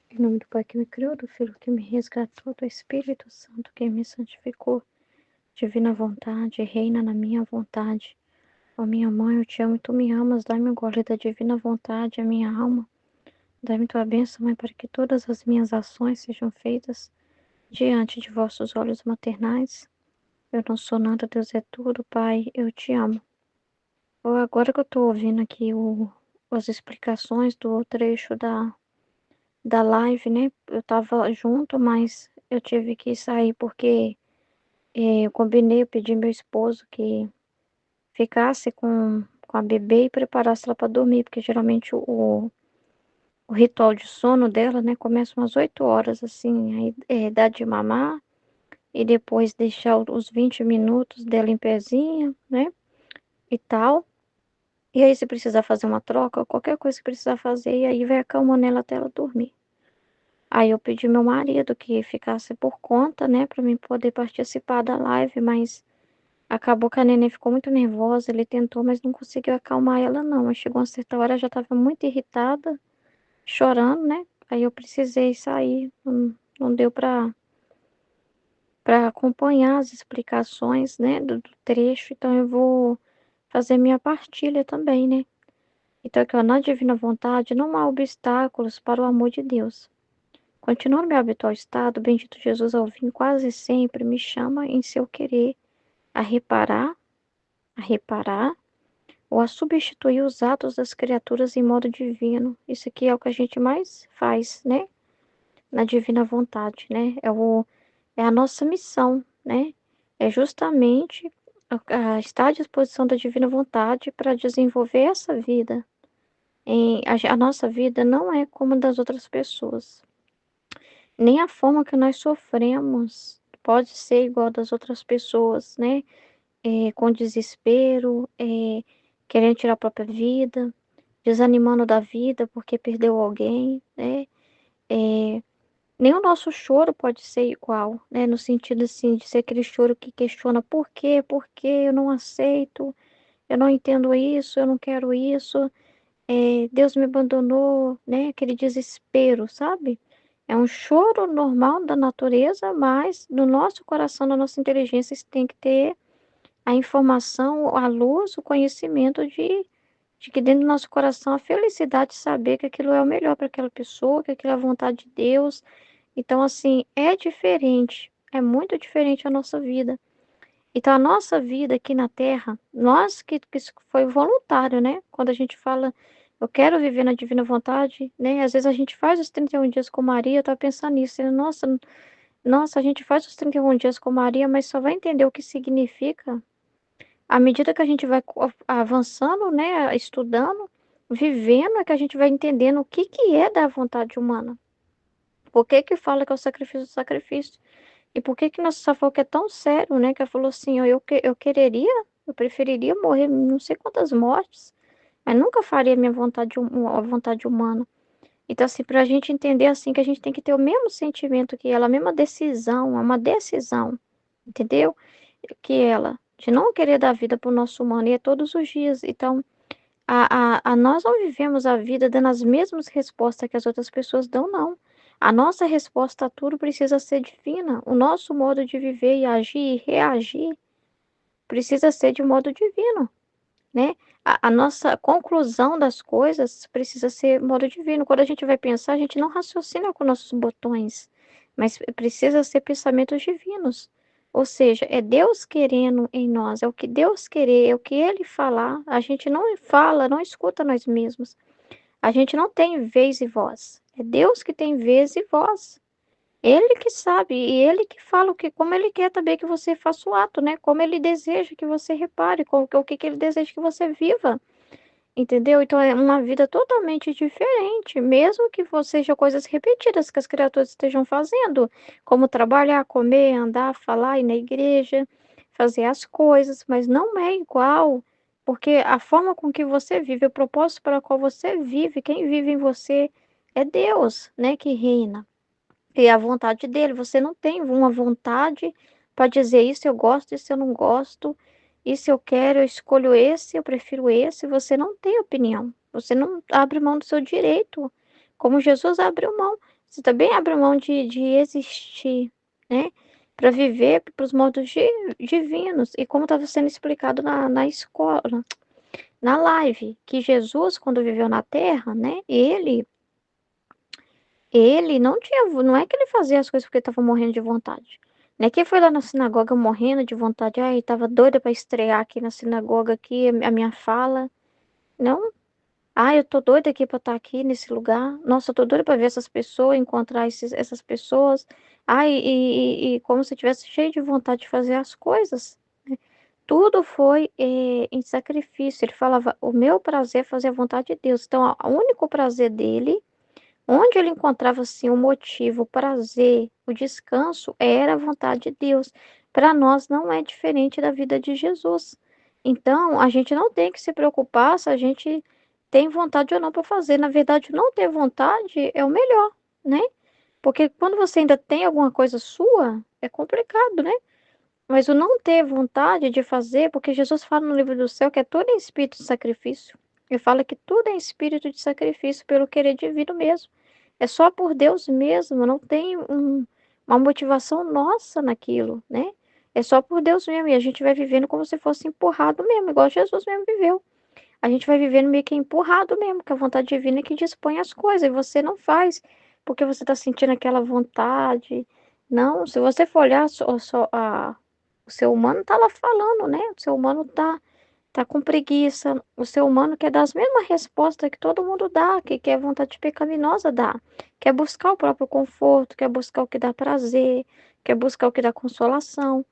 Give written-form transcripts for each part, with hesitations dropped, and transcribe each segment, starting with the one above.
Em nome do Pai que me criou, do Filho que me resgatou, do Espírito Santo que me santificou. Divina vontade, reina na minha vontade. Ó minha mãe, eu te amo e tu me amas. Dai-me o gole da divina vontade, a minha alma. Dai-me tua bênção, Mãe, para que todas as minhas ações sejam feitas diante de vossos olhos maternais. Eu não sou nada, Deus é tudo, Pai, eu te amo. Agora que eu tô ouvindo aqui as explicações do trecho da live, né? Eu tava junto, mas eu tive que sair porque eu combinei, eu pedi meu esposo que ficasse com a bebê e preparasse ela para dormir, porque geralmente o ritual de sono dela, né, começa umas 8 horas, assim, aí dá de mamar e depois deixar os 20 minutos dela em pezinha, né, e tal. E aí se precisar fazer uma troca, qualquer coisa que precisar fazer, e aí vai acalmando ela até ela dormir. Aí eu pedi meu marido que ficasse por conta, né, para mim poder participar da live, mas acabou que a neném ficou muito nervosa, ele tentou, mas não conseguiu acalmar ela não. Mas chegou uma certa hora, ela já estava muito irritada, chorando, né? Aí eu precisei sair, não deu para acompanhar as explicações, né, do trecho, então eu vou fazer minha partilha também, né? Então, aqui, ó, na divina vontade não há obstáculos para o amor de Deus. Continuando meu habitual estado, bendito Jesus ao fim quase sempre me chama em seu querer a reparar ou a substituir os atos das criaturas em modo divino. Isso aqui é o que a gente mais faz, né? Na divina vontade, né? É a nossa missão, né? É justamente estar à disposição da divina vontade para desenvolver essa vida. A nossa vida não é como a das outras pessoas. Nem a forma que nós sofremos pode ser igual das outras pessoas, né? Com desespero, querendo tirar a própria vida, desanimando da vida porque perdeu alguém, né? Nem o nosso choro pode ser igual, né? No sentido assim de ser aquele choro que questiona por quê? Por quê? Eu não aceito, eu não entendo isso, eu não quero isso, Deus me abandonou, né? Aquele desespero, sabe? É um choro normal da natureza, mas no nosso coração, na nossa inteligência, tem que ter a informação, a luz, o conhecimento de que dentro do nosso coração a felicidade de saber que aquilo é o melhor para aquela pessoa, que aquilo é a vontade de Deus. Então, assim, é diferente, é muito diferente a nossa vida. Então, a nossa vida aqui na Terra, nós que isso foi voluntário, né? Quando a gente fala, eu quero viver na divina vontade, né? Às vezes a gente faz os 31 dias com Maria, eu tava pensando nisso, né? Nossa, a gente faz os 31 dias com Maria, mas só vai entender o que significa à medida que a gente vai avançando, né, estudando, vivendo, é que a gente vai entendendo o que que é da vontade humana. Por que que fala que é o sacrifício do sacrifício? E por que que Nossa Senhora falou que é tão sério, né, que ela falou assim: "Ó, eu preferiria morrer não sei quantas mortes, mas nunca faria minha vontade a vontade humana". Então, assim, para a gente entender, assim, que a gente tem que ter o mesmo sentimento que ela, a mesma decisão, é uma decisão, entendeu? Que ela, de não querer dar vida para o nosso humano, e é todos os dias. Então, nós não vivemos a vida dando as mesmas respostas que as outras pessoas dão, não. A nossa resposta a tudo precisa ser divina. O nosso modo de viver e agir e reagir precisa ser de modo divino, né? A nossa conclusão das coisas precisa ser modo divino. Quando a gente vai pensar, a gente não raciocina com nossos botões, mas precisa ser pensamentos divinos. Ou seja, é Deus querendo em nós, é o que Deus querer, é o que Ele falar. A gente não fala, não escuta nós mesmos. A gente não tem vez e voz. É Deus que tem vez e voz. Ele que sabe, e ele que fala como ele quer também que você faça o ato, né? Como ele deseja que você repare, o que que ele deseja que você viva. Entendeu? Então é uma vida totalmente diferente, mesmo que seja coisas repetidas que as criaturas estejam fazendo, como trabalhar, comer, andar, falar, ir na igreja, fazer as coisas, mas não é igual, porque a forma com que você vive, o propósito para o qual você vive, quem vive em você é Deus, né, que reina. E a vontade dele, você não tem uma vontade para dizer isso eu gosto, isso eu não gosto, isso eu quero, eu escolho esse, eu prefiro esse, você não tem opinião. Você não abre mão do seu direito, como Jesus abriu mão. Você também abre mão de existir, né, para viver para os modos divinos. E como estava sendo explicado na escola, na live, que Jesus, quando viveu na Terra, né, ele não é que ele fazia as coisas porque estava morrendo de vontade. Não é que ele foi lá na sinagoga morrendo de vontade, ai, estava doida para estrear aqui na sinagoga aqui a minha fala. Não. Ah, eu tô doida aqui para estar aqui nesse lugar. Nossa, eu tô doida para ver essas pessoas, encontrar essas pessoas. Ai, e como se eu tivesse cheio de vontade de fazer as coisas. Tudo foi em sacrifício. Ele falava, o meu prazer é fazer a vontade de Deus. Então, o único prazer dele, onde ele encontrava assim o motivo, o prazer, o descanso, era a vontade de Deus. Para nós não é diferente da vida de Jesus. Então, a gente não tem que se preocupar se a gente tem vontade ou não para fazer. Na verdade, não ter vontade é o melhor, né? Porque quando você ainda tem alguma coisa sua, é complicado, né? Mas o não ter vontade de fazer, porque Jesus fala no livro do céu que é tudo em espírito de sacrifício. Ele fala que tudo é em espírito de sacrifício pelo querer divino mesmo. É só por Deus mesmo, não tem uma motivação nossa naquilo, né? É só por Deus mesmo. E a gente vai vivendo como se fosse empurrado mesmo, igual Jesus mesmo viveu. A gente vai vivendo meio que empurrado mesmo, que a vontade divina é que dispõe as coisas, e você não faz, porque você está sentindo aquela vontade. Não, se você for olhar o ser humano tá lá falando, né? O ser humano tá com preguiça. O ser humano quer dar as mesmas respostas que todo mundo dá, que quer vontade pecaminosa dá. Quer buscar o próprio conforto, quer buscar o que dá prazer, quer buscar o que dá consolação.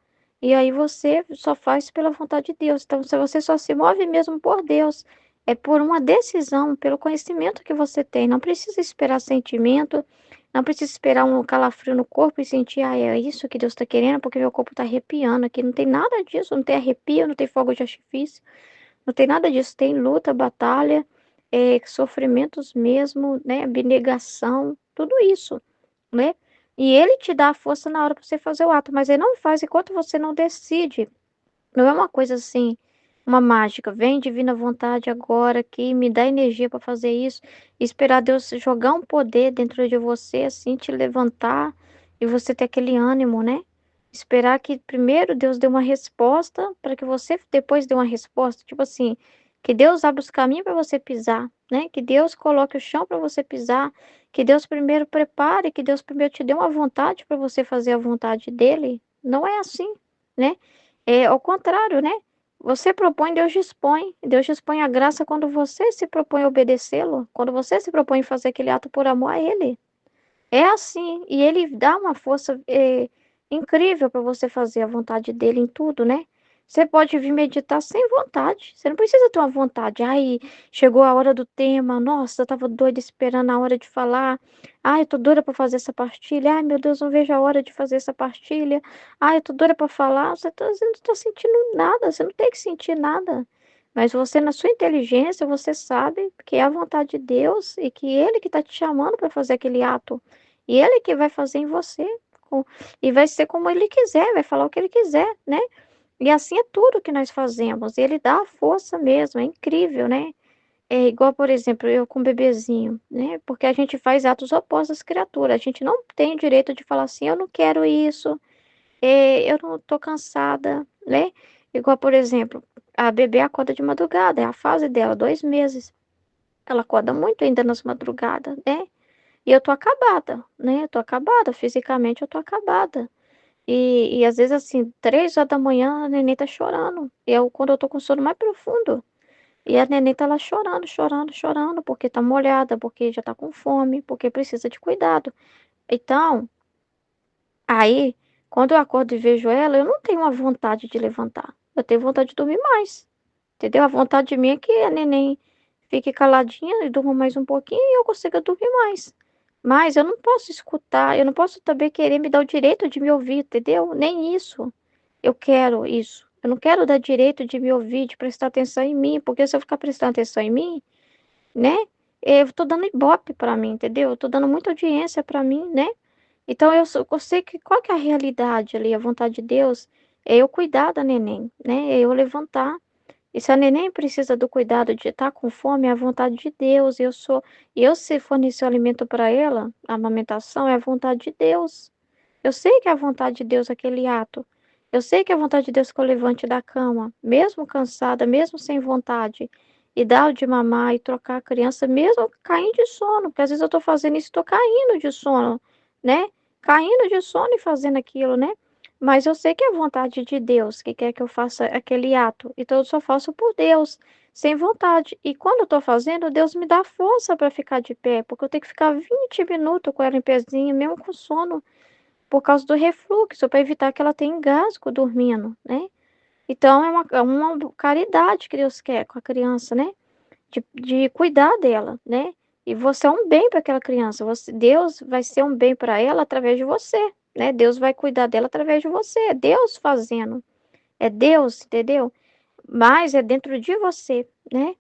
E aí você só faz pela vontade de Deus. Então, se você só se move mesmo por Deus, é por uma decisão, pelo conhecimento que você tem. Não precisa esperar sentimento, não precisa esperar um calafrio no corpo e sentir, ah, é isso que Deus está querendo, porque meu corpo está arrepiando aqui. Não tem nada disso, não tem arrepio, não tem fogo de artifício, não tem nada disso. Tem luta, batalha, sofrimentos mesmo, né? Abnegação, tudo isso, né? E ele te dá a força na hora para você fazer o ato, mas ele não faz enquanto você não decide. Não é uma coisa assim, uma mágica. Vem divina vontade agora aqui, me dá energia para fazer isso. E esperar Deus jogar um poder dentro de você, assim, te levantar e você ter aquele ânimo, né? Esperar que primeiro Deus dê uma resposta para que você depois dê uma resposta. Tipo assim, que Deus abra os caminhos para você pisar, né? Que Deus coloque o chão para você pisar. Que Deus primeiro prepare, que Deus primeiro te dê uma vontade para você fazer a vontade dele. Não é assim, né? É ao contrário, né? Você propõe, Deus dispõe. Deus dispõe a graça quando você se propõe a obedecê-lo, quando você se propõe a fazer aquele ato por amor a Ele. É assim, e Ele dá uma força incrível para você fazer a vontade dele em tudo, né? Você pode vir meditar sem vontade. Você não precisa ter uma vontade. Ai, chegou a hora do tema. Nossa, eu tava doida esperando a hora de falar. Ai, eu tô doida para fazer essa partilha. Ai, meu Deus, não vejo a hora de fazer essa partilha. Ai, eu tô doida para falar. Você não tá sentindo nada. Você não tem que sentir nada. Mas você, na sua inteligência, você sabe que é a vontade de Deus e que Ele que está te chamando para fazer aquele ato. E Ele que vai fazer em você. E vai ser como Ele quiser, vai falar o que Ele quiser, né? E assim é tudo que nós fazemos. Ele dá a força mesmo, é incrível, né? É igual, por exemplo, eu com o bebezinho, né? Porque a gente faz atos opostos às criaturas. A gente não tem o direito de falar assim, eu não quero isso, eu não tô cansada, né? Igual, por exemplo, a bebê acorda de madrugada, é a fase dela, 2 meses. Ela acorda muito ainda nas madrugadas, né? E eu tô acabada, né? Eu tô acabada, fisicamente eu tô acabada. E às vezes, assim, 3 horas da manhã, a neném tá chorando. E eu, quando eu tô com sono mais profundo, e a neném tá lá chorando, chorando, chorando, porque tá molhada, porque já tá com fome, porque precisa de cuidado. Então, aí, quando eu acordo e vejo ela, eu não tenho uma vontade de levantar. Eu tenho vontade de dormir mais. Entendeu? A vontade de mim é que a neném fique caladinha e durma mais um pouquinho e eu consiga dormir mais. Mas eu não posso escutar, eu não posso também querer me dar o direito de me ouvir, entendeu? Nem isso. Eu quero isso. Eu não quero dar direito de me ouvir, de prestar atenção em mim, porque se eu ficar prestando atenção em mim, né? Eu tô dando ibope pra mim, entendeu? Eu tô dando muita audiência pra mim, né? Então eu sei que qual que é a realidade ali, a vontade de Deus é eu cuidar da neném, né? É eu levantar E se a neném precisa do cuidado de estar com fome, é a vontade de Deus. E eu se fornecer o alimento para ela, a amamentação é a vontade de Deus. Eu sei que é a vontade de Deus aquele ato. Eu sei que é a vontade de Deus que eu levante da cama, mesmo cansada, mesmo sem vontade, e dar o de mamar e trocar a criança, mesmo caindo de sono, porque às vezes eu tô fazendo isso, tô caindo de sono, né? Caindo de sono e fazendo aquilo, né? Mas eu sei que é a vontade de Deus que quer que eu faça aquele ato. Então eu só faço por Deus, sem vontade. E quando eu tô fazendo, Deus me dá força para ficar de pé, porque eu tenho que ficar 20 minutos com ela em pezinho, mesmo com sono por causa do refluxo, para evitar que ela tenha engasgo dormindo, né? Então, é uma caridade que Deus quer com a criança, né? De cuidar dela, né? E você é um bem para aquela criança. Deus vai ser um bem para ela através de você, né? Deus vai cuidar dela através de você. É Deus fazendo. É Deus, entendeu? Mas é dentro de você, né?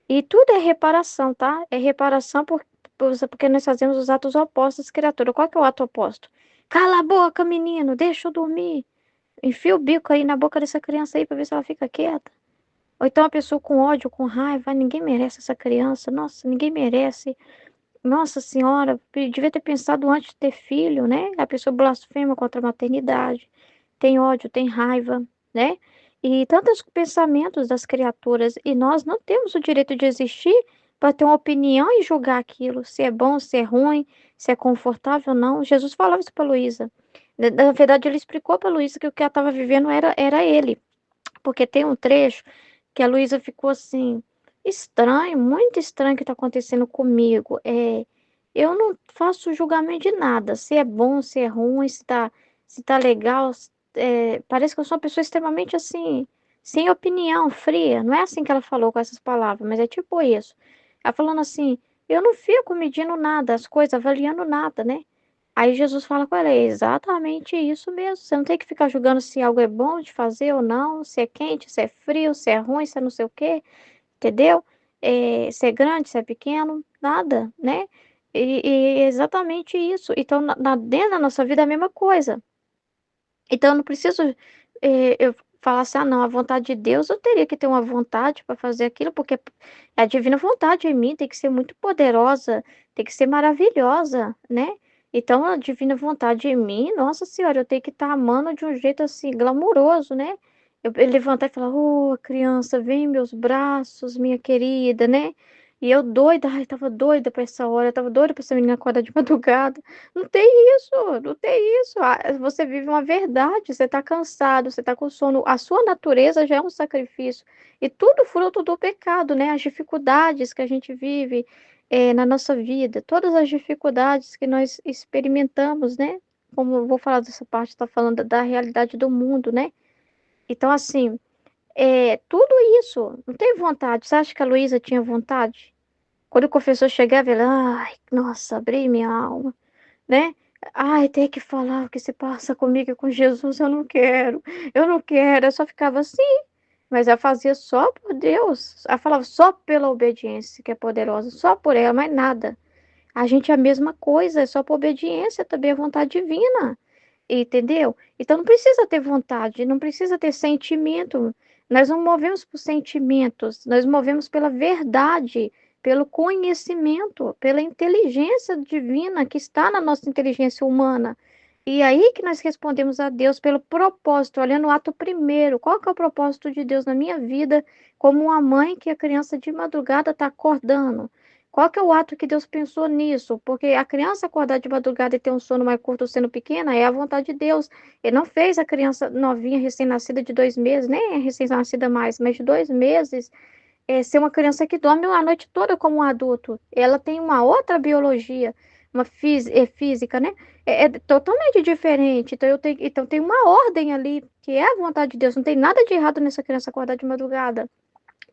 E tudo é reparação, tá? É reparação porque nós fazemos os atos opostos, criatura. Qual que é o ato oposto? Cala a boca, menino, deixa eu dormir. Enfia o bico aí na boca dessa criança aí pra ver se ela fica quieta. Ou então a pessoa com ódio, com raiva, ninguém merece essa criança. Nossa, ninguém merece. Nossa senhora, devia ter pensado antes de ter filho, né? A pessoa blasfema contra a maternidade, tem ódio, tem raiva, né? E tantos pensamentos das criaturas, e nós não temos o direito de existir para ter uma opinião e julgar aquilo, se é bom, se é ruim, se é confortável ou não. Jesus falava isso para Luísa. Na verdade, ele explicou para Luísa que o que ela estava vivendo era ele, porque tem um trecho que a Luísa ficou assim, estranho, muito estranho o que está acontecendo comigo. Eu não faço julgamento de nada, se é bom, se é ruim, se tá legal. Parece que eu sou uma pessoa extremamente assim, sem opinião, fria. Não é assim que ela falou com essas palavras, mas é tipo isso. Ela falando assim, eu não fico medindo nada, as coisas, avaliando nada, né? Aí Jesus fala com ela, é exatamente isso mesmo. Você não tem que ficar julgando se algo é bom de fazer ou não, se é quente, se é frio, se é ruim, se é não sei o quê, entendeu? Se é grande, se é pequeno, nada, né? E é exatamente isso. Então, dentro da nossa vida é a mesma coisa. Então, eu não preciso eu falar assim, ah, não, a vontade de Deus, eu teria que ter uma vontade para fazer aquilo, porque a divina vontade em mim tem que ser muito poderosa, tem que ser maravilhosa, né? Então, a divina vontade em mim, nossa senhora, eu tenho que estar amando de um jeito assim, glamuroso, né? Eu levantar e falar, ô, criança, vem em meus braços, minha querida, né? E eu doida, ai, tava doida pra essa hora, eu tava doida pra essa menina acordar de madrugada. Não tem isso, não tem isso. Você vive uma verdade, você está cansado, você está com sono. A sua natureza já é um sacrifício. E tudo fruto do pecado, né? As dificuldades que a gente vive na nossa vida, todas as dificuldades que nós experimentamos, né? Como eu vou falar dessa parte, está falando da realidade do mundo, né? Então, assim, tudo isso, não tem vontade. Você acha que a Luísa tinha vontade? Quando o confessor chegava, ela, ai, nossa, abri minha alma, né? Ai, ter que falar o que se passa comigo e com Jesus, eu não quero. Eu só ficava assim, mas ela fazia só por Deus. Ela falava só pela obediência, que é poderosa, só por ela, mais nada. A gente é a mesma coisa, é só por obediência também, a vontade divina. Entendeu? Então não precisa ter vontade, não precisa ter sentimento. Nós não movemos por sentimentos, nós movemos pela verdade, pelo conhecimento, pela inteligência divina que está na nossa inteligência humana. E aí que nós respondemos a Deus pelo propósito, olhando o ato primeiro. Qual que é o propósito de Deus na minha vida, como uma mãe que a criança de madrugada está acordando? Qual que é o ato que Deus pensou nisso? Porque a criança acordar de madrugada e ter um sono mais curto sendo pequena é a vontade de Deus. Ele não fez a criança novinha, recém-nascida de 2 meses, nem é recém-nascida mais, mas de 2 meses, ser uma criança que dorme a noite toda como um adulto. Ela tem uma outra biologia, uma física, né? É totalmente diferente. Então tem uma ordem ali, que é a vontade de Deus. Não tem nada de errado nessa criança acordar de madrugada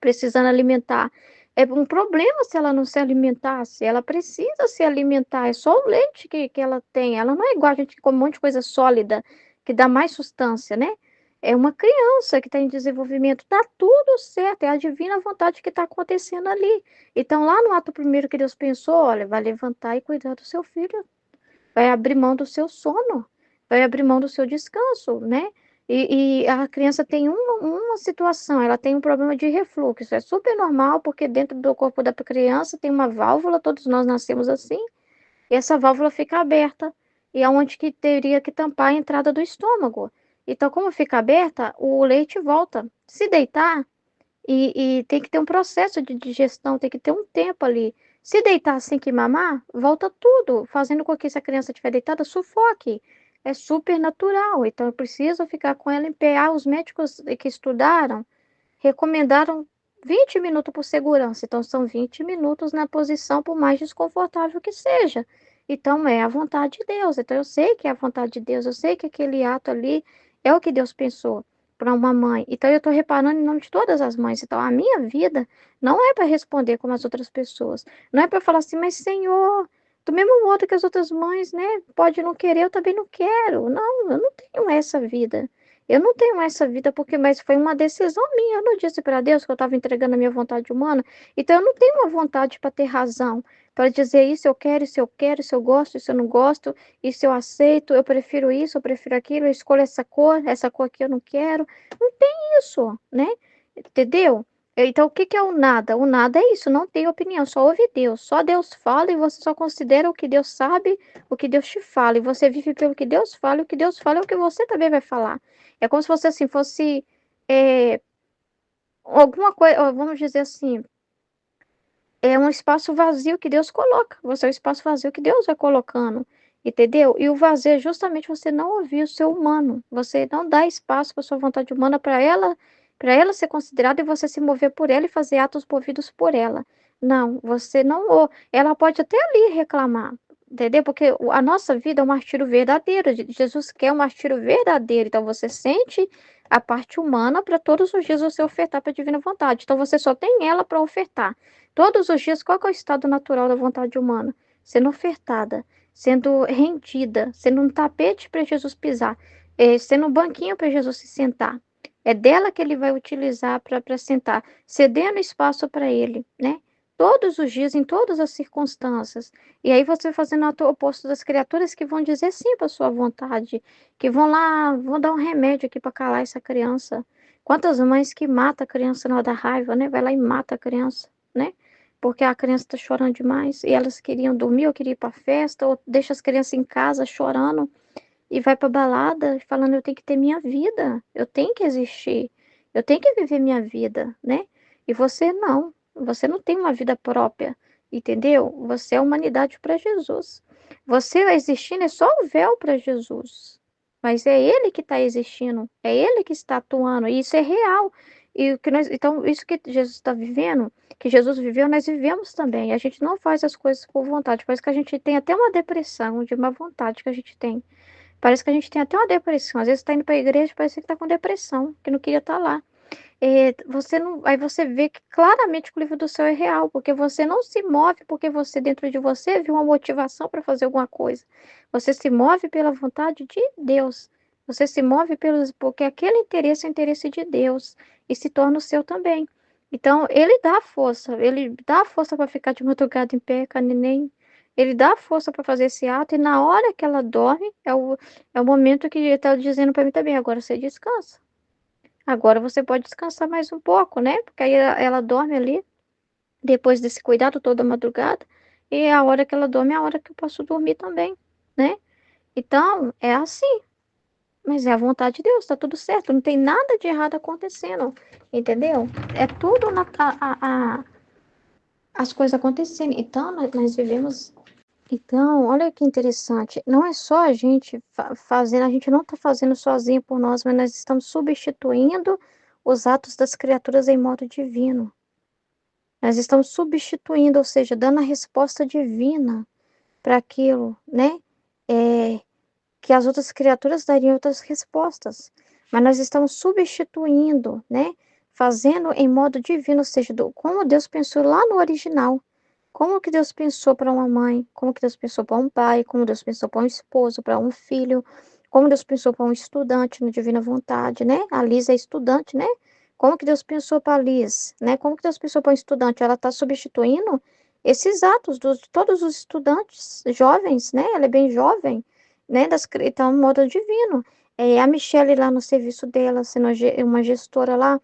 precisando alimentar. É um problema se ela não se alimentasse. Ela precisa se alimentar. É só o leite que ela tem. Ela não é igual a gente que come um monte de coisa sólida, que dá mais sustância, né? É uma criança que está em desenvolvimento. Tá tudo certo. É a divina vontade que está acontecendo ali. Então, lá no ato primeiro que Deus pensou, olha, vai levantar e cuidar do seu filho. Vai abrir mão do seu sono. Vai abrir mão do seu descanso, né? E a criança tem uma situação, ela tem um problema de refluxo. É super normal, porque dentro do corpo da criança tem uma válvula, todos nós nascemos assim, e essa válvula fica aberta. E é onde que teria que tampar a entrada do estômago. Então, como fica aberta, o leite volta. Se deitar, e tem que ter um processo de digestão, tem que ter um tempo ali. Se deitar sem que mamar, volta tudo, fazendo com que se a criança estiver deitada, sufoque. É super natural, então eu preciso ficar com ela em pé. Ah, os médicos que estudaram recomendaram 20 minutos por segurança, então são 20 minutos na posição, por mais desconfortável que seja. Então é a vontade de Deus. Então eu sei que é a vontade de Deus, eu sei que aquele ato ali é o que Deus pensou para uma mãe. Então eu estou reparando em nome de todas as mães. Então a minha vida não é para responder como as outras pessoas. Não é para falar assim, mas Senhor, do mesmo modo que as outras mães, né? Pode não querer, eu também não quero. Não, eu não tenho essa vida. Eu não tenho essa vida porque, mas foi uma decisão minha. Eu não disse para Deus que eu estava entregando a minha vontade humana. Então eu não tenho uma vontade para ter razão, para dizer isso eu quero, isso eu quero, isso eu gosto, isso eu não gosto, isso eu aceito, eu prefiro isso, eu prefiro aquilo, eu escolho essa cor aqui eu não quero. Não tem isso, né? Entendeu? Então, o que que é o nada? O nada é isso, não tem opinião, só ouve Deus. Só Deus fala e você só considera o que Deus sabe, o que Deus te fala. E você vive pelo que Deus fala, e o que Deus fala é o que você também vai falar. É como se fosse assim, fosse é, alguma coisa, vamos dizer assim, é um espaço vazio que Deus coloca. Você é o espaço vazio que Deus vai colocando, entendeu? E o vazio é justamente você não ouvir o seu humano. Você não dá espaço para sua vontade humana para ela ser considerada e você se mover por ela e fazer atos movidos por ela. Não, você não. Ela pode até ali reclamar, entendeu? Porque a nossa vida é um martírio verdadeiro. Jesus quer um martírio verdadeiro. Então você sente a parte humana para todos os dias você ofertar para a divina vontade. Então você só tem ela para ofertar. Todos os dias, qual que é o estado natural da vontade humana? Sendo ofertada, sendo rendida, sendo um tapete para Jesus pisar, sendo um banquinho para Jesus se sentar. É dela que ele vai utilizar para sentar, cedendo espaço para ele, né? Todos os dias, em todas as circunstâncias. E aí você vai fazendo o oposto das criaturas que vão dizer sim para sua vontade, que vão lá, vão dar um remédio aqui para calar essa criança. Quantas mães que matam a criança na hora da raiva, né? Vai lá e mata a criança, né? Porque a criança está chorando demais e elas queriam dormir ou queriam ir para festa, ou deixa as crianças em casa chorando e vai para balada falando: eu tenho que ter minha vida, eu tenho que existir, eu tenho que viver minha vida, né? E você não tem uma vida própria, entendeu? Você é humanidade para Jesus. Você existindo é só o véu para Jesus. Mas é Ele que está existindo, é Ele que está atuando, e isso é real. E o que nós, então, isso que Jesus está vivendo, que Jesus viveu, nós vivemos também. A gente não faz as coisas por vontade, parece que a gente tem até uma depressão de uma vontade que a gente tem. Parece que a gente tem até uma depressão. Às vezes está indo para a igreja, parece que está com depressão, que não queria estar lá. Você não, aí você vê que claramente que o livro do céu é real, porque você não se move porque você dentro de você viu uma motivação para fazer alguma coisa. Você se move pela vontade de Deus. Você se move porque aquele interesse é o interesse de Deus e se torna o seu também. Então, ele dá força para ficar de madrugada em pé com a neném. Ele dá força para fazer esse ato, e na hora que ela dorme, é o momento que ele está dizendo para mim também: agora você descansa. Agora você pode descansar mais um pouco, né? Porque aí ela dorme ali, depois desse cuidado toda madrugada, e a hora que ela dorme é a hora que eu posso dormir também, né? Então, é assim. Mas é a vontade de Deus, tá tudo certo, não tem nada de errado acontecendo, entendeu? É tudo as coisas acontecendo. Então, nós vivemos. Então, olha que interessante. Não é só a gente fazendo, a gente não está fazendo sozinho por nós, mas nós estamos substituindo os atos das criaturas em modo divino. Nós estamos substituindo, ou seja, dando a resposta divina para aquilo, né? É, que as outras criaturas dariam outras respostas. Mas nós estamos substituindo, né? Fazendo em modo divino, ou seja, como Deus pensou lá no original. Como que Deus pensou para uma mãe? Como que Deus pensou para um pai? Como Deus pensou para um esposo, para um filho? Como Deus pensou para um estudante no Divina Vontade, né? A Liz é estudante, né? Como que Deus pensou para a Liz, né? Como que Deus pensou para um estudante? Ela está substituindo esses atos de todos os estudantes jovens, né? Ela é bem jovem, né? Então, modo divino. a Michelle lá no serviço dela, sendo uma gestora lá,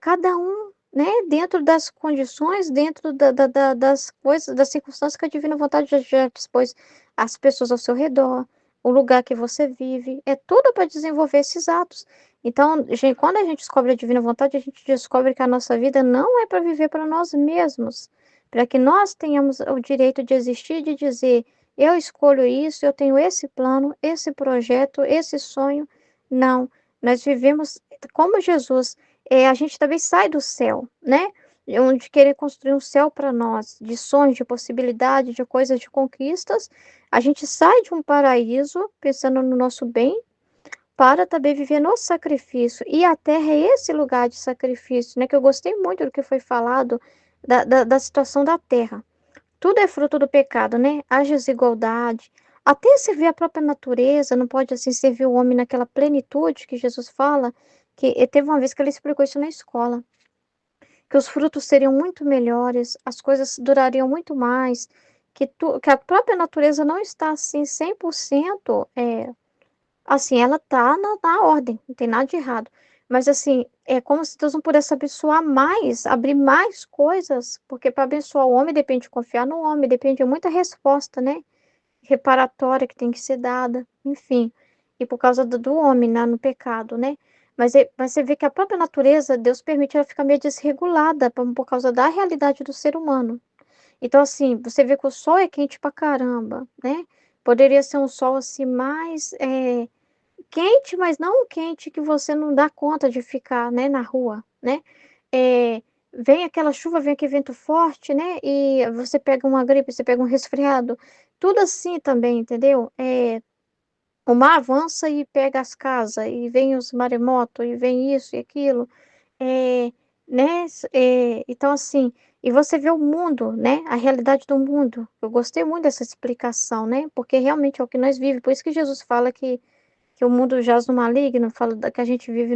cada um, né, dentro das condições, dentro das coisas, das circunstâncias que a divina vontade já dispôs, as pessoas ao seu redor, o lugar que você vive, é tudo para desenvolver esses atos. Então, quando a gente descobre a divina vontade, a gente descobre que a nossa vida não é para viver para nós mesmos, para que nós tenhamos o direito de existir e de dizer: eu escolho isso, eu tenho esse plano, esse projeto, esse sonho. Não, nós vivemos como Jesus. A gente também sai do céu, né? Onde querer construir um céu para nós, de sonhos, de possibilidade, de coisas, de conquistas. A gente sai de um paraíso, pensando no nosso bem, para também viver no sacrifício. E a terra é esse lugar de sacrifício, né? Que eu gostei muito do que foi falado da situação da terra. Tudo é fruto do pecado, né? A desigualdade. Até servir a própria natureza, não pode assim servir o homem naquela plenitude que Jesus fala, que teve uma vez que ele explicou isso na escola, que os frutos seriam muito melhores, as coisas durariam muito mais, que a própria natureza não está assim 100%, assim, ela tá na ordem, não tem nada de errado. Mas assim, é como se Deus não pudesse abençoar mais, abrir mais coisas, porque para abençoar o homem depende de confiar no homem, depende de muita resposta, né? Reparatória que tem que ser dada, enfim. E por causa do homem, né, no pecado, né? Mas você vê que a própria natureza, Deus permite ela ficar meio desregulada por causa da realidade do ser humano. Então, assim, você vê que o sol é quente pra caramba, né? Poderia ser um sol assim mais quente, mas não um quente que você não dá conta de ficar, né, na rua, né? Vem aquela chuva, vem aquele vento forte, né? E você pega uma gripe, você pega um resfriado, tudo assim também, entendeu? O mar avança e pega as casas, e vem os maremotos, e vem isso e aquilo, é, né? Então, assim, e você vê o mundo, né? A realidade do mundo. Eu gostei muito dessa explicação, né? Porque realmente é o que nós vivemos. Por isso que Jesus fala que o mundo jaz no maligno, fala que a gente vive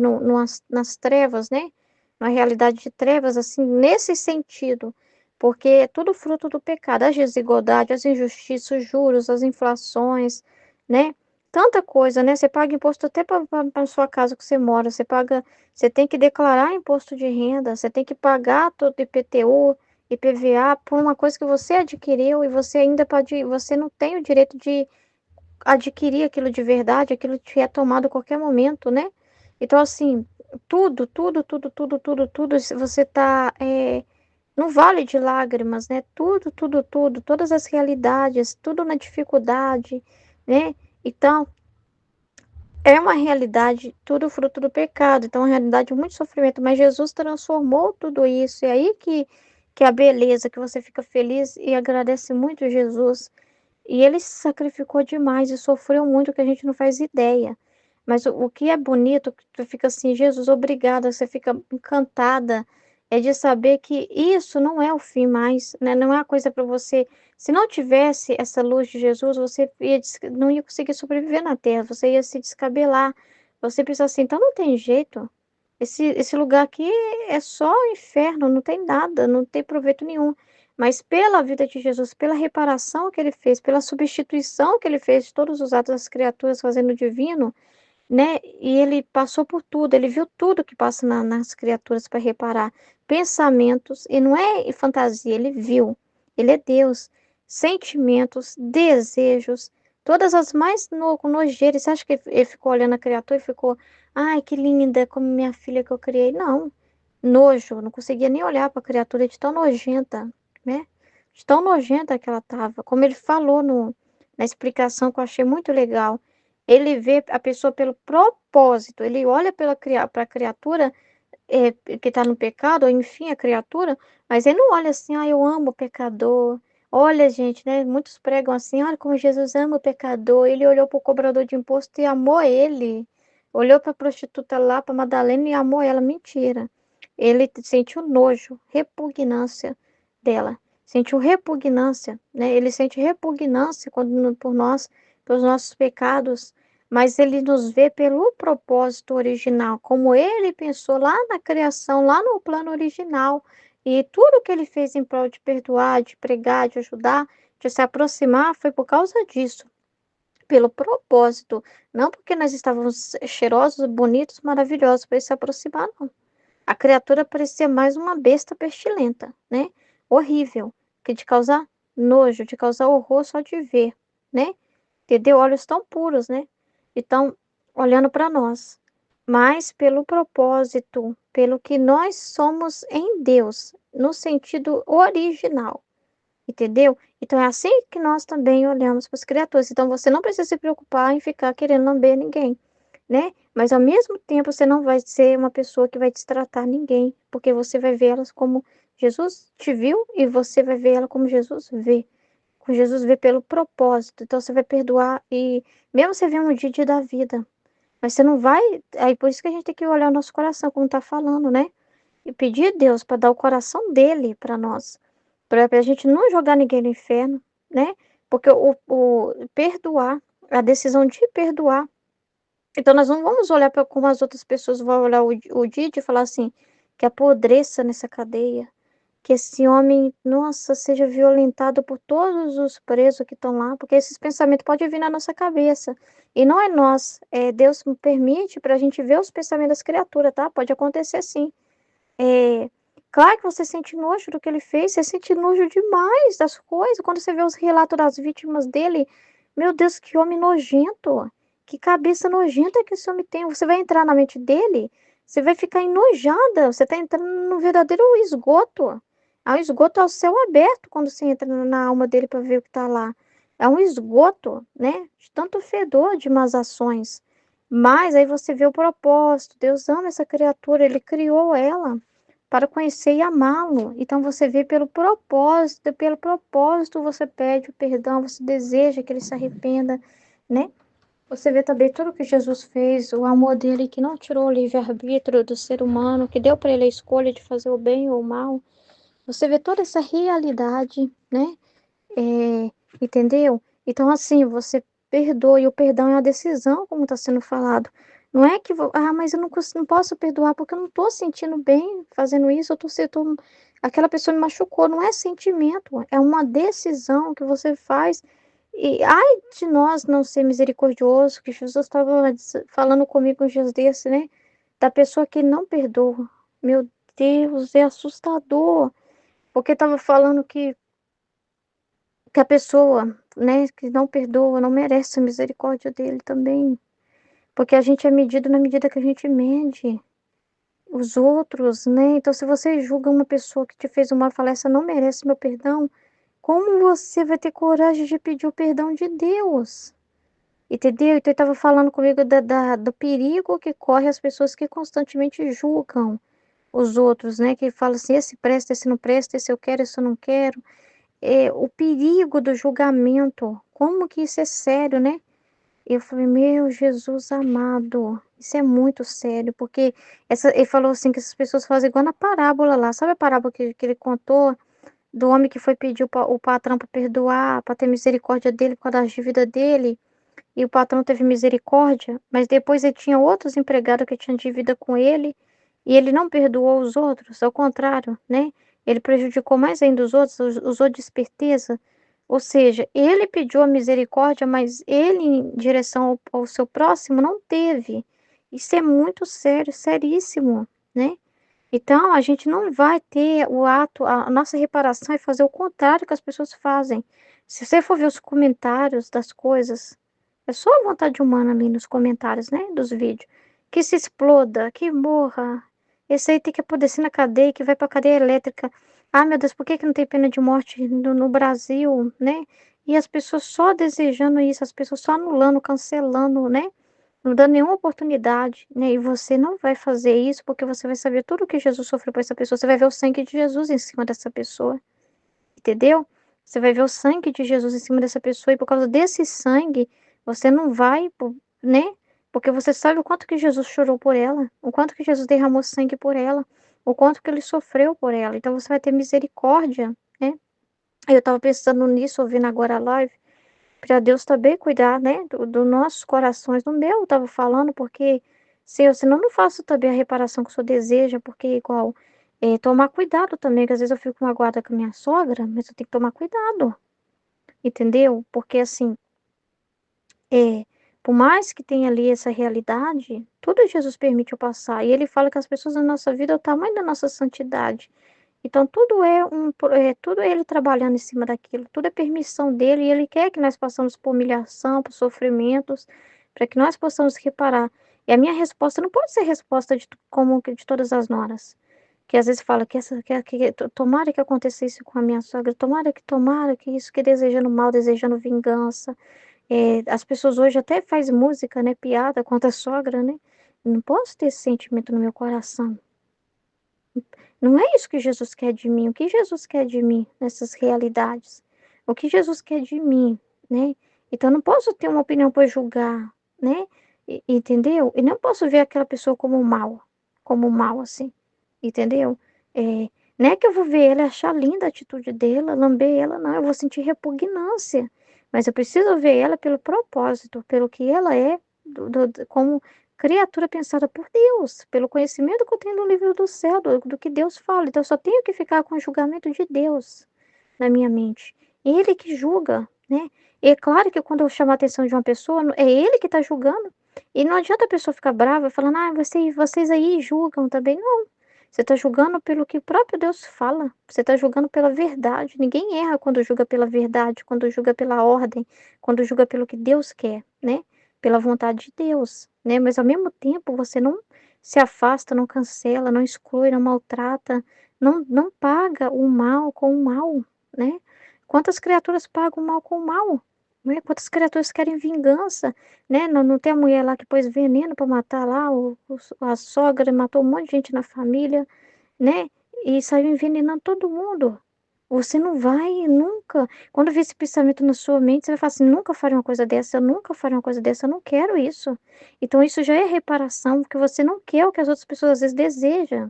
nas trevas, né? Na realidade de trevas, assim, nesse sentido, porque é tudo fruto do pecado, as desigualdades, as injustiças, os juros, as inflações, né? Tanta coisa, né? Você paga imposto até para a sua casa que você mora, você tem que declarar imposto de renda, você tem que pagar todo IPTU, IPVA por uma coisa que você adquiriu e você ainda pode, você não tem o direito de adquirir aquilo de verdade, aquilo que é tomado a qualquer momento, né? Então, assim, tudo, se você tá no vale de lágrimas, né? Tudo, todas as realidades, tudo na dificuldade, né? Então, é uma realidade, tudo fruto do pecado, então, é uma realidade de muito sofrimento, mas Jesus transformou tudo isso, e aí que é a beleza, que você fica feliz e agradece muito Jesus, e ele se sacrificou demais e sofreu muito, que a gente não faz ideia. Mas o que é bonito, que tu fica assim, Jesus, obrigada, você fica encantada, é de saber que isso não é o fim mais, né? Não é uma coisa para você. Se não tivesse essa luz de Jesus, você não ia conseguir sobreviver na Terra, você ia se descabelar. Você pensa assim, então não tem jeito. Esse lugar aqui é só inferno, não tem nada, não tem proveito nenhum. Mas pela vida de Jesus, pela reparação que ele fez, pela substituição que ele fez de todos os atos das criaturas fazendo o divino, né? E ele passou por tudo, ele viu tudo que passa nas criaturas para reparar pensamentos, e não é fantasia, ele viu, ele é Deus, sentimentos, desejos, todas as mais nojeiras. Você acha que ele ficou olhando a criatura e ficou, ai, que linda, como minha filha que eu criei? Não, nojo, não conseguia nem olhar para a criatura de tão nojenta, né? De tão nojenta que ela estava, como ele falou na explicação que eu achei muito legal. Ele vê a pessoa pelo propósito, ele olha para a criatura que está no pecado, ou enfim, a criatura, mas ele não olha assim, ah, eu amo o pecador. Olha, gente, né? Muitos pregam assim, olha como Jesus ama o pecador. Ele olhou para o cobrador de imposto e amou ele. Olhou para a prostituta lá, para Madalena e amou ela. Mentira. Ele sentiu nojo, repugnância dela. Sentiu repugnância, né? Ele sente repugnância por nós, pelos nossos pecados, mas ele nos vê pelo propósito original, como ele pensou lá na criação, lá no plano original. E tudo que ele fez em prol de perdoar, de pregar, de ajudar, de se aproximar, foi por causa disso. pelo propósito, não porque nós estávamos cheirosos, bonitos, maravilhosos para se aproximar, não. A criatura parecia mais uma besta pestilenta, né? Horrível, que de causar nojo, de causar horror só de ver, né? Entendeu? Olhos tão puros, né? Então, olhando para nós, mas pelo propósito, pelo que nós somos em Deus, no sentido original. Entendeu? Então é assim que nós também olhamos para as criaturas. Então você não precisa se preocupar em ficar querendo lamber ninguém, né? Mas ao mesmo tempo você não vai ser uma pessoa que vai destratar ninguém, porque você vai ver elas como Jesus te viu e você vai ver ela como Jesus vê. Com Jesus vê pelo propósito. Então você vai perdoar e mesmo você vê um dia da vida, mas você não vai. Aí por isso que a gente tem que olhar o nosso coração, como tá falando, né? E pedir a Deus para dar o coração dele para nós, para a gente não jogar ninguém no inferno, né? Porque o perdoar, a decisão de perdoar. Então, nós não vamos olhar para como as outras pessoas vão olhar o Didi e falar assim, que apodreça nessa cadeia, que esse homem, nossa, seja violentado por todos os presos que estão lá, porque esses pensamentos podem vir na nossa cabeça. E não é nós, é Deus permite para a gente ver os pensamentos das criaturas, tá? Pode acontecer sim. É, claro que você sente nojo do que ele fez, você sente nojo demais das coisas. Quando você vê os relatos das vítimas dele, meu Deus, que homem nojento, que cabeça nojenta que esse homem tem. Você vai entrar na mente dele, você vai ficar enojada, você está entrando no verdadeiro esgoto. É um esgoto ao céu aberto quando você entra na alma dele para ver o que está lá. É um esgoto, né? De tanto fedor de más ações. Mas aí você vê o propósito. Deus ama essa criatura, ele criou ela para conhecer e amá-lo. Então você vê pelo propósito você pede o perdão, você deseja que ele se arrependa, né? Você vê também tudo que Jesus fez, o amor dele que não tirou o livre-arbítrio do ser humano, que deu para ele a escolha de fazer o bem ou o mal. Você vê toda essa realidade, né? Entendeu? Então, assim, você perdoa, e o perdão é uma decisão, como está sendo falado. Não é que, mas eu não posso perdoar porque eu não estou sentindo bem fazendo isso, aquela pessoa me machucou. Não é sentimento, é uma decisão que você faz. E ai de nós não ser misericordioso, que Jesus estava falando comigo um dia desse, né? Da pessoa que não perdoa. Meu Deus, é assustador. Porque estava falando que a pessoa, né, que não perdoa, não merece a misericórdia dele também. Porque a gente é medido na medida que a gente mede os outros, né? Então, se você julga uma pessoa que te fez uma fala, essa não merece meu perdão, como você vai ter coragem de pedir o perdão de Deus? Entendeu? Então, ele estava falando comigo do perigo que corre as pessoas que constantemente julgam os outros, né? Que falam assim, esse presta, esse não presta, esse eu quero, esse eu não quero. O perigo do julgamento, como que isso é sério, né? Eu falei, meu Jesus amado, isso é muito sério, porque ele falou assim que essas pessoas fazem igual na parábola lá, sabe a parábola que ele contou do homem que foi pedir o patrão para perdoar, para ter misericórdia dele por causa da dívida dele, e o patrão teve misericórdia, mas depois ele tinha outros empregados que tinham dívida com ele, e ele não perdoou os outros, ao contrário, né? Ele prejudicou mais ainda os outros, usou de esperteza. Ou seja, ele pediu a misericórdia, mas ele, em direção ao seu próximo, não teve. Isso é muito sério, seríssimo, né? Então, a gente não vai ter o ato, a nossa reparação é fazer o contrário que as pessoas fazem. Se você for ver os comentários das coisas, é só a vontade humana ali nos comentários, né, dos vídeos. Que se exploda, que morra. Esse aí tem que apodrecer na cadeia, que vai pra cadeia elétrica. Ah, meu Deus, por que que não tem pena de morte no Brasil, né? E as pessoas só desejando isso, as pessoas só anulando, cancelando, né? Não dando nenhuma oportunidade, né? E você não vai fazer isso porque você vai saber tudo o que Jesus sofreu por essa pessoa. Você vai ver o sangue de Jesus em cima dessa pessoa, entendeu? Você vai ver o sangue de Jesus em cima dessa pessoa e por causa desse sangue, você não vai, né? Porque você sabe o quanto que Jesus chorou por ela, o quanto que Jesus derramou sangue por ela, o quanto que ele sofreu por ela. Então você vai ter misericórdia, né? Eu tava pensando nisso, ouvindo agora a live, para Deus também cuidar, né, dos nossos corações. No meu, eu tava falando, porque se eu, senão eu não faço também a reparação que o senhor deseja, porque igual, tomar cuidado também, que às vezes eu fico magoada com a minha sogra, mas eu tenho que tomar cuidado, entendeu? Porque assim, É, por mais que tenha ali essa realidade, tudo Jesus permite eu passar. E ele fala que as pessoas na nossa vida é o tamanho da nossa santidade. Então, tudo é ele trabalhando em cima daquilo, tudo é permissão dele, e ele quer que nós passamos por humilhação, por sofrimentos, para que nós possamos reparar. E a minha resposta não pode ser resposta como que de todas as noras, que às vezes fala que tomara que acontecesse isso com a minha sogra, tomara que isso, que desejando mal, desejando vingança. As pessoas hoje até faz música, né, piada contra a sogra, né? Eu não posso ter esse sentimento no meu coração. Não é isso que Jesus quer de mim. O que Jesus quer de mim nessas realidades? O que Jesus quer de mim, né? Então, eu não posso ter uma opinião para julgar, né? Entendeu? E não posso ver aquela pessoa como mal, assim, entendeu? Não é que eu vou ver ela e achar linda a atitude dela, lamber ela, não. Eu vou sentir repugnância. Mas eu preciso ver ela pelo propósito, pelo que ela é, como criatura pensada por Deus, pelo conhecimento que eu tenho no livro do céu, do que Deus fala. Então, eu só tenho que ficar com o julgamento de Deus na minha mente. Ele que julga, né? E é claro que quando eu chamo a atenção de uma pessoa, é ele que está julgando. E não adianta a pessoa ficar brava falando, vocês aí julgam também. Não. Você está julgando pelo que o próprio Deus fala. Você está julgando pela verdade. Ninguém erra quando julga pela verdade, quando julga pela ordem, quando julga pelo que Deus quer, né? Pela vontade de Deus, né? Mas ao mesmo tempo você não se afasta, não cancela, não exclui, não maltrata, não paga o mal com o mal, né? Quantas criaturas pagam o mal com o mal? Né? Quantas criaturas querem vingança, né? Não tem a mulher lá que pôs veneno para matar lá a sogra, matou um monte de gente na família, né? E saiu envenenando todo mundo. Você não vai nunca. Quando vê esse pensamento na sua mente, você vai falar assim: nunca farei uma coisa dessa, eu nunca farei uma coisa dessa, eu não quero isso. Então, isso já é reparação, porque você não quer o que as outras pessoas às vezes desejam.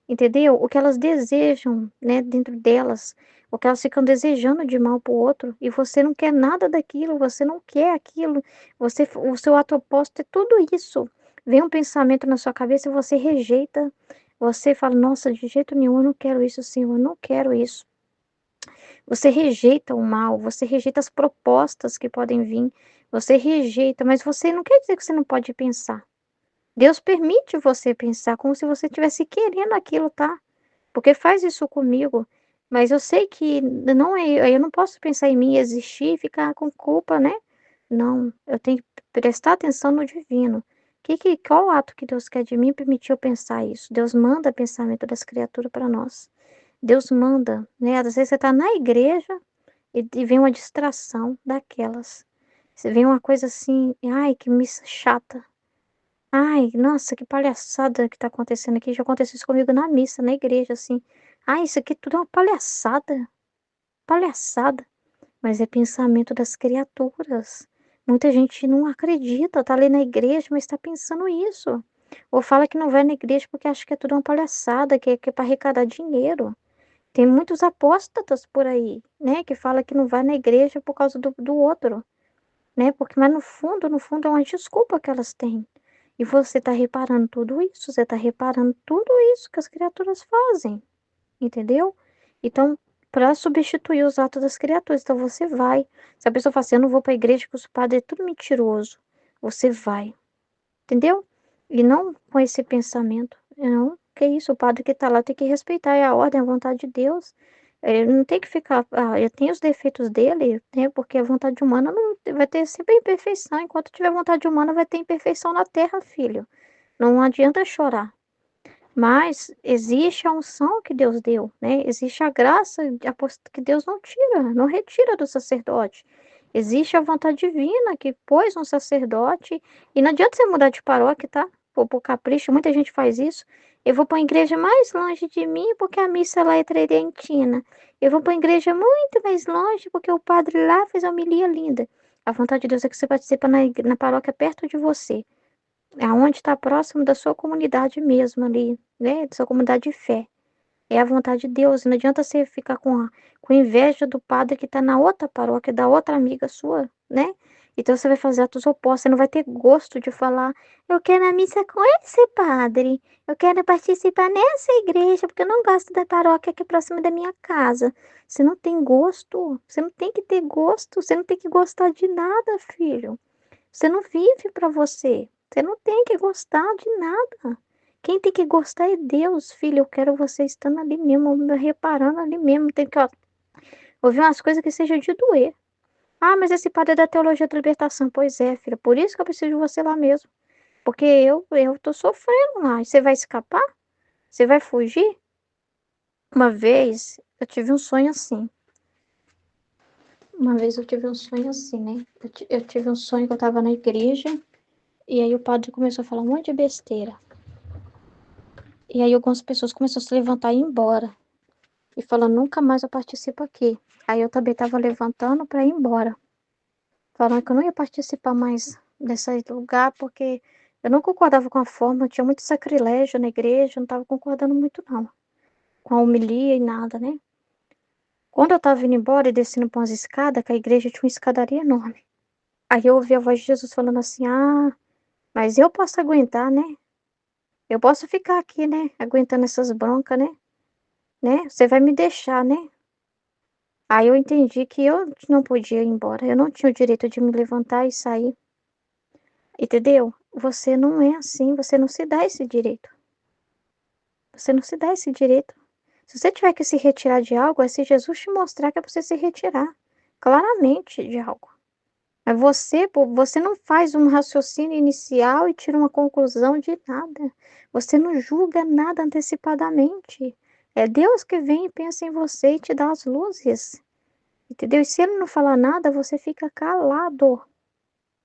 Entendeu? O que elas desejam, né, dentro delas, o que elas ficam desejando de mal para o outro, e você não quer nada daquilo, você não quer aquilo, o seu ato oposto é tudo isso. Vem um pensamento na sua cabeça e você rejeita, você fala, nossa, de jeito nenhum, eu não quero isso, Senhor, eu não quero isso. Você rejeita o mal, você rejeita as propostas que podem vir, você rejeita, mas você não quer dizer que você não pode pensar. Deus permite você pensar como se você estivesse querendo aquilo, tá? Porque faz isso comigo. Mas eu sei que não é, eu não posso pensar em mim, existir e ficar com culpa, né? Não, eu tenho que prestar atenção no divino. Qual ato que Deus quer de mim permitir eu pensar isso? Deus manda pensamento das criaturas para nós. Deus manda, né? Às vezes você está na igreja e vem uma distração daquelas. Você vê uma coisa assim, ai, que missa chata. Ai, nossa, que palhaçada que tá acontecendo aqui. Já aconteceu isso comigo na missa, na igreja, assim. Ai, isso aqui tudo é uma palhaçada. Palhaçada. Mas é pensamento das criaturas. Muita gente não acredita, tá ali na igreja, mas tá pensando isso. Ou fala que não vai na igreja porque acha que é tudo uma palhaçada, que é para arrecadar dinheiro. Tem muitos apóstatas por aí, né, que fala que não vai na igreja por causa do outro, né? Porque, mas no fundo é uma desculpa que elas têm. E você está reparando tudo isso, você está reparando tudo isso que as criaturas fazem, entendeu? Então, para substituir os atos das criaturas, então você vai. Se a pessoa fala assim, eu não vou para a igreja porque os padres é tudo mentiroso, você vai, entendeu? E não com esse pensamento, não, que isso, o padre que está lá tem que respeitar, é a ordem, a vontade de Deus. Ele não tem que ficar, ele tem os defeitos dele, né? Porque a vontade humana não vai ter sempre imperfeição. Enquanto tiver vontade humana, vai ter imperfeição na terra, filho. Não adianta chorar. Mas existe a unção que Deus deu, né? Existe a graça que Deus não tira, não retira do sacerdote. Existe a vontade divina que pôs um sacerdote. E não adianta você mudar de paróquia, tá? Por capricho, muita gente faz isso. Eu vou para a igreja mais longe de mim porque a missa lá é tridentina. Eu vou para a igreja muito mais longe porque o padre lá fez uma homilia linda. A vontade de Deus é que você participe na paróquia perto de você, aonde está próximo da sua comunidade mesmo ali, né? Da sua comunidade de fé. É a vontade de Deus. Não adianta você ficar com inveja do padre que está na outra paróquia, da outra amiga sua, né? Então você vai fazer atos opostos, você não vai ter gosto de falar, eu quero a missa com esse padre, eu quero participar nessa igreja, porque eu não gosto da paróquia aqui próxima da minha casa. Você não tem gosto, você não tem que ter gosto, você não tem que gostar de nada, filho. Você não vive para você. Você não tem que gostar de nada. Quem tem que gostar é Deus, filho. Eu quero você estando ali mesmo, me reparando ali mesmo. Tem que, ó, ouvir umas coisas que sejam de doer. Ah, mas esse padre é da teologia da libertação. Pois é, filha. Por isso que eu preciso de você lá mesmo. Porque eu tô sofrendo lá. E você vai escapar? Você vai fugir? Uma vez eu tive um sonho assim. Uma vez eu tive um sonho assim, né? Eu tive um sonho que eu tava na igreja. E aí o padre começou a falar um monte de besteira. E aí algumas pessoas começaram a se levantar e ir embora. E falando, nunca mais eu participo aqui. Aí eu também tava levantando para ir embora. Falando que eu não ia participar mais desse lugar, porque eu não concordava com a forma, tinha muito sacrilégio na igreja, eu não tava concordando muito não. Com a homilia e nada, né? Quando eu tava indo embora e descendo por umas escadas, que a igreja tinha uma escadaria enorme. Aí eu ouvi a voz de Jesus falando assim, ah, mas eu posso aguentar, né? Eu posso ficar aqui, né? Aguentando essas broncas, né? Você vai me deixar, né? Aí eu entendi que eu não podia ir embora. Eu não tinha o direito de me levantar e sair. Entendeu? Você não é assim. Você não se dá esse direito. Você não se dá esse direito. Se você tiver que se retirar de algo, é se Jesus te mostrar que é pra você se retirar. Claramente de algo. Mas você, pô, você não faz um raciocínio inicial e tira uma conclusão de nada. Você não julga nada antecipadamente. É Deus que vem e pensa em você e te dá as luzes. Entendeu? E se ele não falar nada, você fica calado.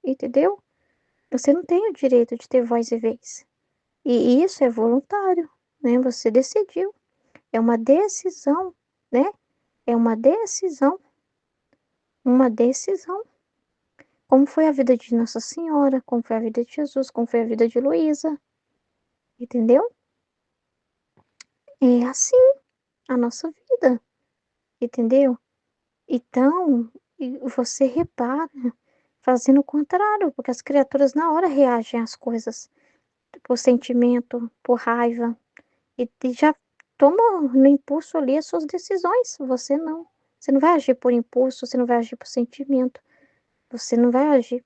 Entendeu? Você não tem o direito de ter voz e vez. E isso é voluntário, né? Você decidiu. É uma decisão, né? É uma decisão. Uma decisão. Como foi a vida de Nossa Senhora, como foi a vida de Jesus, como foi a vida de Luísa. Entendeu? É assim a nossa vida. Entendeu? Então, você repara fazendo o contrário, porque as criaturas na hora reagem às coisas. Por sentimento, por raiva, e já toma no impulso ali as suas decisões. Você não. Você não vai agir por impulso, você não vai agir por sentimento, você não vai agir,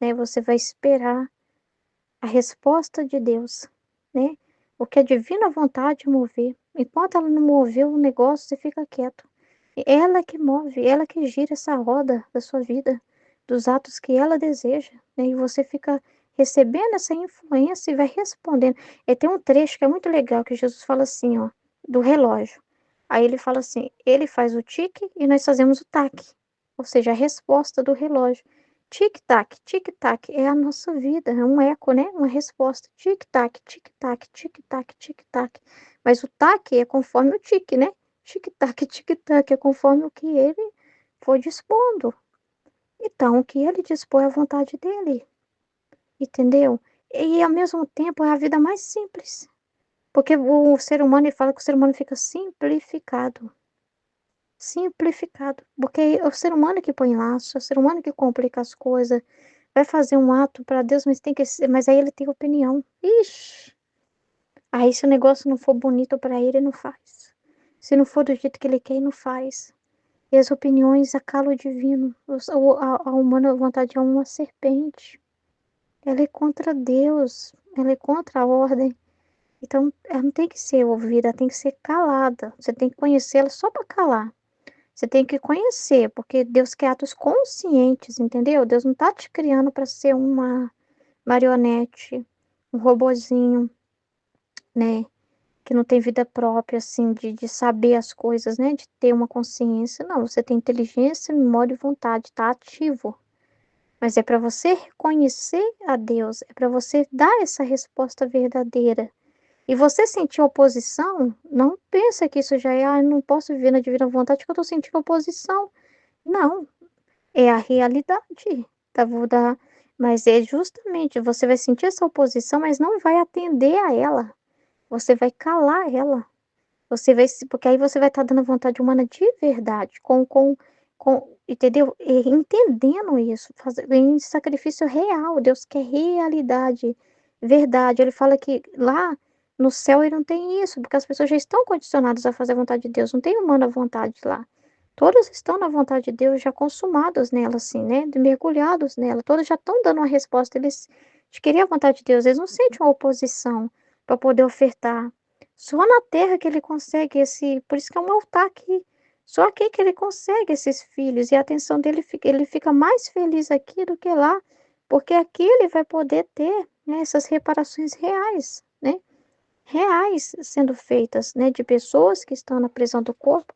né? Você vai esperar a resposta de Deus, né? O que a divina vontade mover. Enquanto ela não moveu o negócio, você fica quieto. Ela que move, ela que gira essa roda da sua vida, dos atos que ela deseja, né? E você fica recebendo essa influência e vai respondendo. E tem um trecho que é muito legal, que Jesus fala assim, ó, do relógio. Aí ele fala assim, ele faz o tique e nós fazemos o taque, ou seja, a resposta do relógio. Tic-tac, tic-tac, é a nossa vida, é um eco, né? Uma resposta. Tic-tac, tic-tac, tic-tac, tic-tac. Mas o tac é conforme o tique, né? Tic-tac, tic-tac, é conforme o que ele for dispondo. Então, o que ele dispõe é a vontade dele, entendeu? E ao mesmo tempo é a vida mais simples. Porque o ser humano, ele fala que o ser humano fica simplificado. Simplificado. Porque é o ser humano que põe laço, é o ser humano que complica as coisas. Vai fazer um ato para Deus, mas tem que ser, mas aí ele tem opinião. Ixi. Aí se o negócio não for bonito para ele, não faz. Se não for do jeito que ele quer, não faz. E as opiniões acalam o divino. A humana vontade é uma serpente. Ela é contra Deus. Ela é contra a ordem. Então, ela não tem que ser ouvida, ela tem que ser calada. Você tem que conhecê-la só para calar. Você tem que conhecer, porque Deus quer atos conscientes, entendeu? Deus não tá te criando para ser uma marionete, um robozinho, né? Que não tem vida própria, assim, de saber as coisas, né? De ter uma consciência. Não, você tem inteligência, memória e vontade, tá ativo. Mas é para você reconhecer a Deus, é para você dar essa resposta verdadeira. E você sentir oposição, não pensa que isso já é, ah, eu não posso viver na divina vontade porque eu tô sentindo oposição. Não, é a realidade. Tá, vou dar, mas é justamente, você vai sentir essa oposição, mas não vai atender a ela. Você vai calar ela. Você vai, porque aí você vai estar dando vontade humana de verdade, entendeu? E entendendo isso, em sacrifício real. Deus quer realidade, verdade. Ele fala que lá no céu ele não tem isso, porque as pessoas já estão condicionadas a fazer a vontade de Deus, não tem humana vontade lá. Todos estão na vontade de Deus, já consumados nela, assim, né, mergulhados nela, todos já estão dando uma resposta, eles queriam a vontade de Deus, eles não sentem uma oposição para poder ofertar. Só na terra que ele consegue esse por isso que é um altar aqui, só aqui que ele consegue esses filhos, e a atenção dele ele fica mais feliz aqui do que lá, porque aqui ele vai poder ter, né, essas reparações reais, né, reais sendo feitas, né, de pessoas que estão na prisão do corpo,